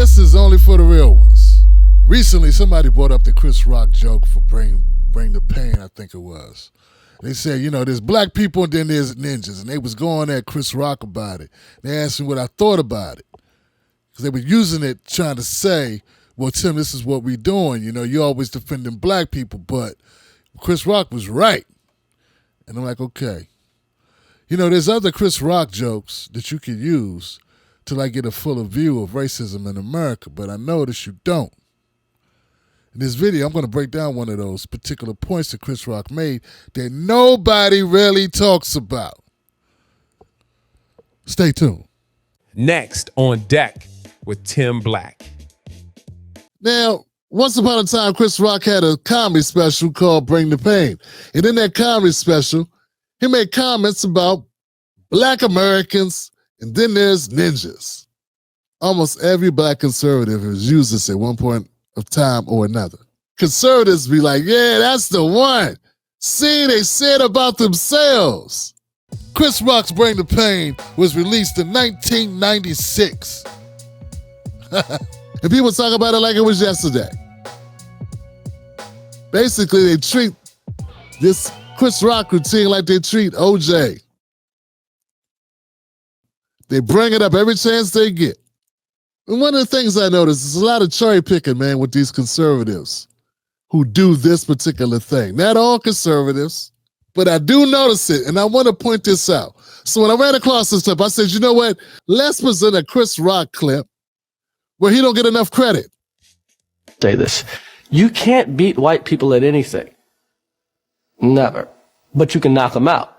this is only for the real ones. Recently, somebody brought up the Chris Rock joke for Bring the Pain, I think it was. They said, there's black people and then there's ninjas. And they was going at Chris Rock about it. They asked me what I thought about it. Because they were using it trying to say, well, Tim, this is what we doing. You're always defending black people, but Chris Rock was right. And I'm like, okay. There's other Chris Rock jokes that you could use to get a fuller view of racism in America, but I notice you don't. In this video, I'm going to break down one of those particular points that Chris Rock made that nobody really talks about. Stay tuned. Next on deck with Tim Black. Now, once upon a time, Chris Rock had a comedy special called Bring the Pain. And in that comedy special, he made comments about black Americans, and then there's ninjas. Almost every black conservative has used this at one point of time or another. Conservatives be like, yeah, that's the one. See, they said about themselves. Chris Rock's Bring the Pain was released in 1996. And people talk about it like it was yesterday. Basically, they treat this Chris Rock routine like they treat OJ. They bring it up every chance they get. And one of the things I noticed is a lot of cherry picking, man, with these conservatives who do this particular thing. Not all conservatives, but I do notice it, and I want to point this out. So when I ran across this clip, I said, you know what? Let's present a Chris Rock clip where he don't get enough credit. Say this. You can't beat white people at anything. Never. But you can knock them out.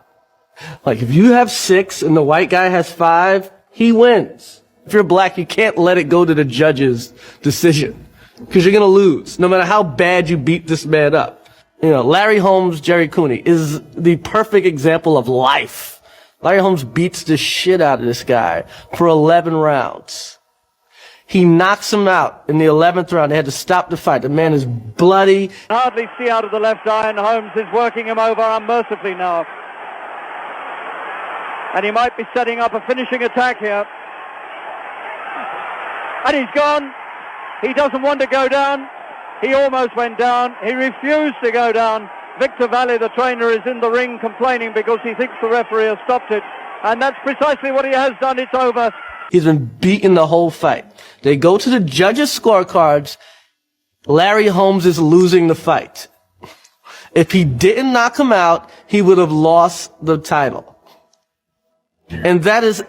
Like if you have 6 and the white guy has 5, he wins. If you're black, you can't let it go to the judge's decision because you're going to lose no matter how bad you beat this man up. Larry Holmes, Jerry Cooney is the perfect example of life. Larry Holmes beats the shit out of this guy for 11 rounds. He knocks him out in the 11th round. They had to stop the fight. The man is bloody. Hardly see out of the left eye, and Holmes is working him over unmercifully now. And he might be setting up a finishing attack here. And he's gone. He doesn't want to go down. He almost went down. He refused to go down. Victor Valley, the trainer, is in the ring complaining because he thinks the referee has stopped it. And that's precisely what he has done. It's over. He's been beaten the whole fight. They go to the judges' scorecards. Larry Holmes is losing the fight. If he didn't knock him out, he would have lost the title. And that is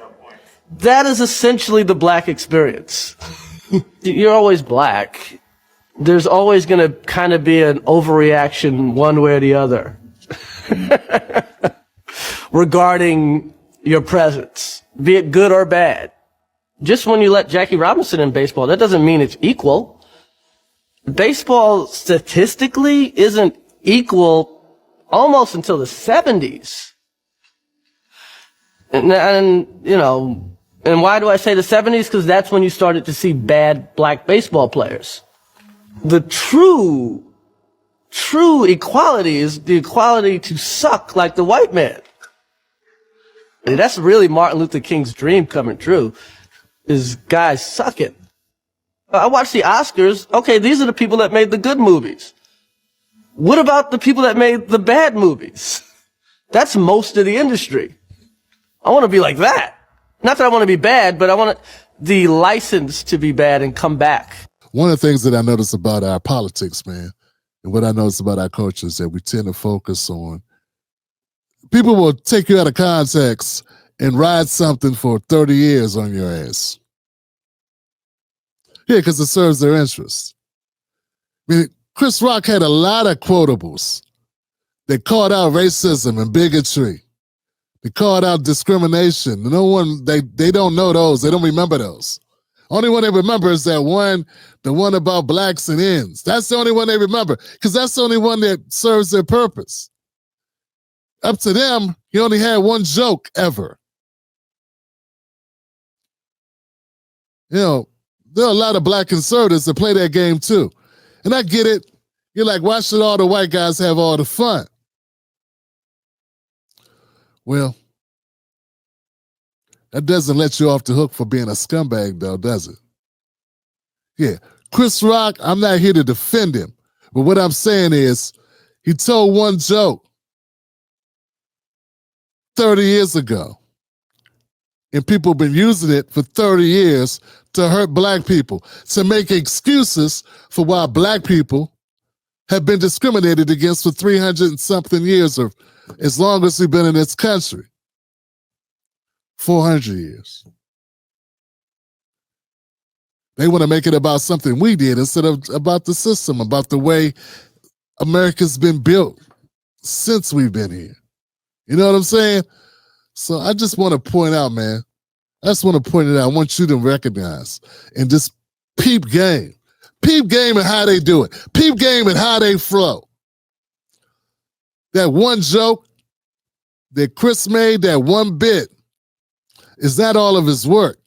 essentially the black experience. You're always black. There's always going to kind of be an overreaction one way or the other regarding your presence, be it good or bad. Just when you let Jackie Robinson in baseball, that doesn't mean it's equal. Baseball statistically isn't equal almost until the 70s. And why do I say the 70s? Because that's when you started to see bad black baseball players. The true equality is the equality to suck like the white man. And that's really Martin Luther King's dream coming true, is guys sucking. I watch the Oscars. Okay, these are the people that made the good movies. What about the people that made the bad movies? That's most of the industry. I want to be like that. Not that I want to be bad, but I want the license to be bad and come back. One of the things that I notice about our politics, man, and what I notice about our culture is that we tend to focus on, people will take you out of context and ride something for 30 years on your ass. Yeah, because it serves their interests. I mean, Chris Rock had a lot of quotables that called out racism and bigotry. They called out discrimination. No one, they don't know those. They don't remember those. Only one they remember is that one, the one about blacks and ends. That's the only one they remember because that's the only one that serves their purpose. Up to them, he only had one joke ever. There are a lot of black conservatives that play that game too. And I get it. You're like, why should all the white guys have all the fun? Well, that doesn't let you off the hook for being a scumbag, though, does it? Yeah. Chris Rock, I'm not here to defend him. But what I'm saying is, he told one joke 30 years ago. And people have been using it for 30 years to hurt black people, to make excuses for why black people have been discriminated against for 300 and something years, or as long as we've been in this country. 400 years. They want to make it about something we did instead of about the system, about the way America's been built since we've been here. You know what I'm saying? So I just want to point out, man, I just want to point it out. I want you to recognize and just peep game. Peep game and how they do it. Peep game and how they flow. That one joke that Chris made, that one bit, is not all of his work,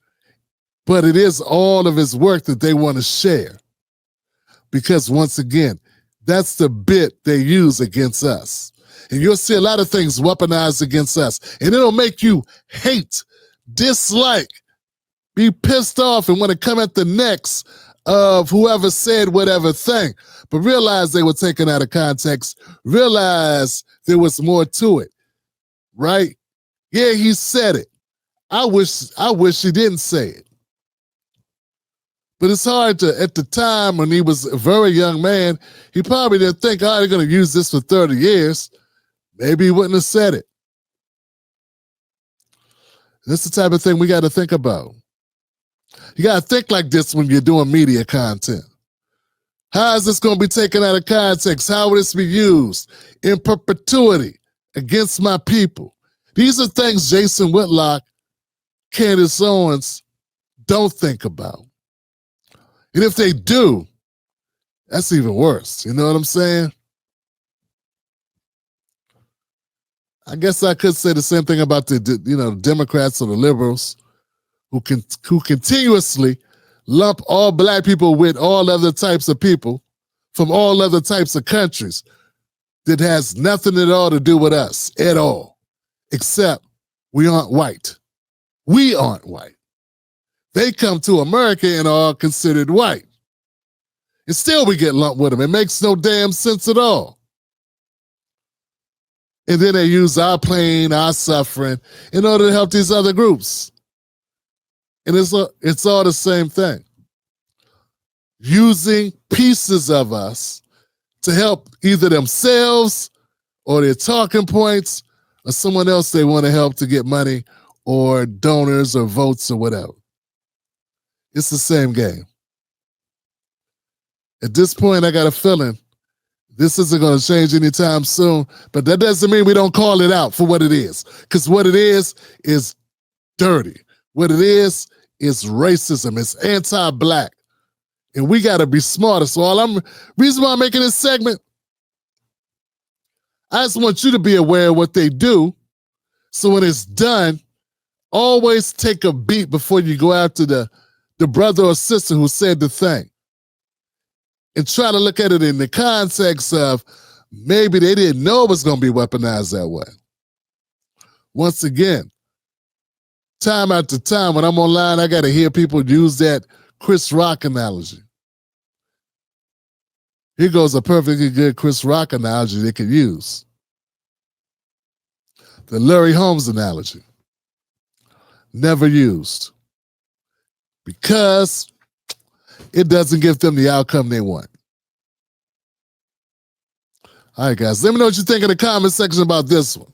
but it is all of his work that they want to share. Because once again, that's the bit they use against us. And you'll see a lot of things weaponized against us. And it'll make you hate, dislike, be pissed off, and want to come at the necks of whoever said whatever thing. But realize they were taken out of context. Realize there was more to it. Right? Yeah, he said it. I wish he didn't say it. But it's hard to, at the time when he was a very young man, he probably didn't think, oh, they're going to use this for 30 years. Maybe he wouldn't have said it. That's the type of thing we got to think about. You got to think like this when you're doing media content. How is this going to be taken out of context? How will this be used in perpetuity against my people? These are things Jason Whitlock, Candace Owens don't think about. And if they do, that's even worse. You know what I'm saying? I guess I could say the same thing about the Democrats or the liberals who continuously lump all black people with all other types of people from all other types of countries that has nothing at all to do with us at all, except we aren't white. We aren't white. They come to America and are considered white. And still we get lumped with them. It makes no damn sense at all. And then they use our pain, our suffering, in order to help these other groups. And it's all the same thing. Using pieces of us to help either themselves or their talking points or someone else they want to help to get money or donors or votes or whatever. It's the same game. At this point, I got a feeling this isn't going to change anytime soon, but that doesn't mean we don't call it out for what it is. Because what it is dirty. What it is racism. It's anti-black. And we got to be smarter. So reason why I'm making this segment, I just want you to be aware of what they do. So when it's done, always take a beat before you go after the brother or sister who said the thing. And try to look at it in the context of maybe they didn't know it was going to be weaponized that way. Once again, time after time, when I'm online, I got to hear people use that Chris Rock analogy. Here goes a perfectly good Chris Rock analogy they could use. The Larry Holmes analogy. Never used. Because it doesn't give them the outcome they want. All right, guys, let me know what you think in the comment section about this one.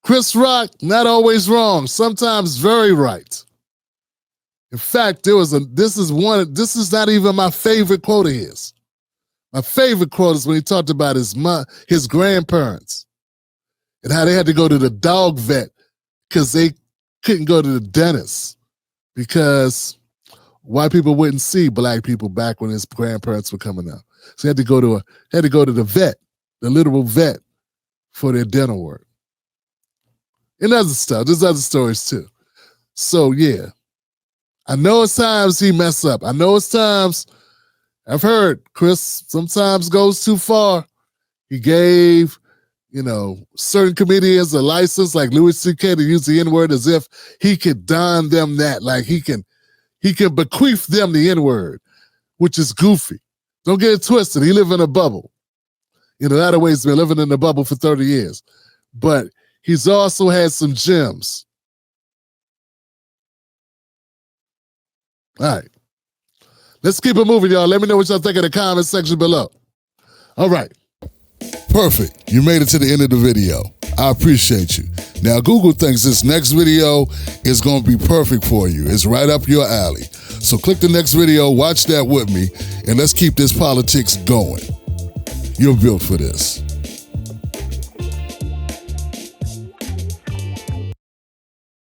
Chris Rock, not always wrong, sometimes very right. In fact, this is not even my favorite quote of his. My favorite quote is when he talked about his grandparents and how they had to go to the dog vet because they couldn't go to the dentist because white people wouldn't see black people back when his grandparents were coming out. So he had to go to the vet, the literal vet, for their dental work. And other stuff. There's other stories too. So yeah. I know it's times he mess up. I know it's times I've heard Chris sometimes goes too far. He gave, certain comedians a license like Louis C.K. to use the N-word as if he could don them that. Like he can he can bequeath them the N-word, which is goofy. Don't get it twisted. He live in a bubble. In a lot of ways, he's been living in a bubble for 30 years. But he's also had some gems. All right. Let's keep it moving, y'all. Let me know what y'all think in the comment section below. All right. Perfect. You made it to the end of the video. I appreciate you. Now, Google thinks this next video is going to be perfect for you. It's right up your alley. So click the next video, watch that with me, and let's keep this politics going. You're built for this.